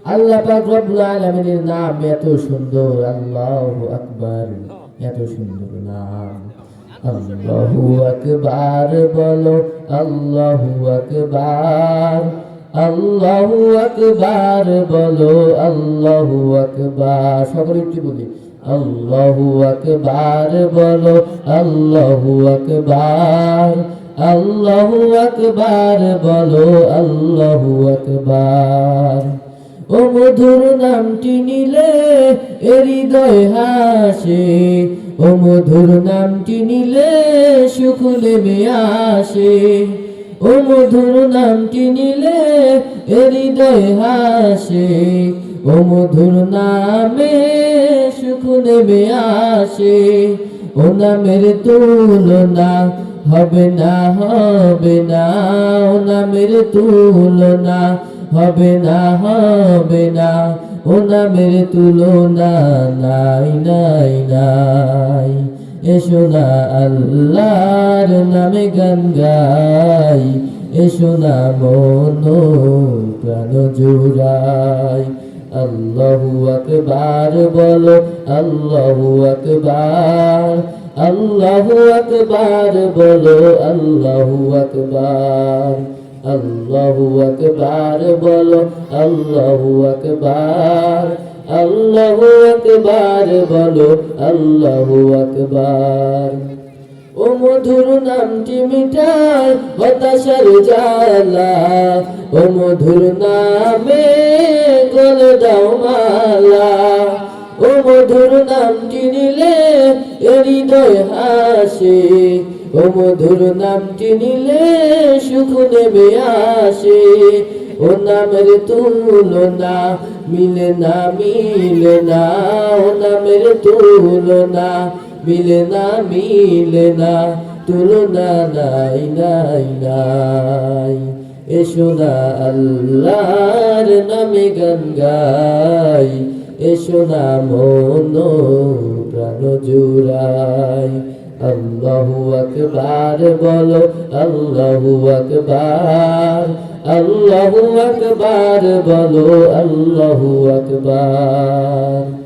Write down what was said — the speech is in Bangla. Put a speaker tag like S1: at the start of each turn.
S1: আল্লাহ পাক রব্বুল আলামিনের নাম এত সুন্দর, আল্লাহু আকবার, এত সুন্দর নাম। আল্লাহু আকবার বলো, আল্লাহু আকবার, আল্লাহু আকবার বলো, আল্লাহু আকবার। সকলে একটু বলি, আল্লাহু আকবার বলো, আল্লাহু আকবার, আল্লাহু আকবার বলো, আল্লাহু আকবার। ও মধুর নামটি নিলে হৃদয় হাসে, ও মধুর নামটি নিলে সুখ নেমে আসে, ও মধুর নামটি নিলে হৃদয় হাসে, ও মধুর নামে সুখ নেমে আসে। ও নামের তুলনা হবে না, হবে না, ও নামের তুলনা হবে না, হবে না, ও নামের তুলনা নাই, নাই, নাই। এসো না আল্লাহর নামে গান গাই, এসো না মন প্রাণ জুড়াই। আল্লাহু আকবার বলো, আল্লাহু আকবার, আল্লাহু আকবার বলো, আল্লাহু আকবার, আল্লাহু আকবার বলো, আল্লাহু আকবার, আল্লাহু আকবার বলো, আল্লাহু আকবার। ও মধুর নামটি মিটায় হতাশার জ্বালা, ও মধুর নামে গলে দাও মালা, ও মধুর নামটি নিলে হৃদয় হাসে, ও মধুর নামটি নিলে সুখ নেমে আসে। ও নামের তুলনা মিলে না, মিলে না, ও নামের তুলনা মিলে না, মিলে না, তুলনা নাই, নাই, নাই। এসো না আল্লাহর নামে গান গাই, এসো না মন প্রাণ জুড়াই। আল্লাহু আকবার বলো, আল্লাহু আকবার, আল্লাহু আকবার বলো, আল্লাহু আকবার।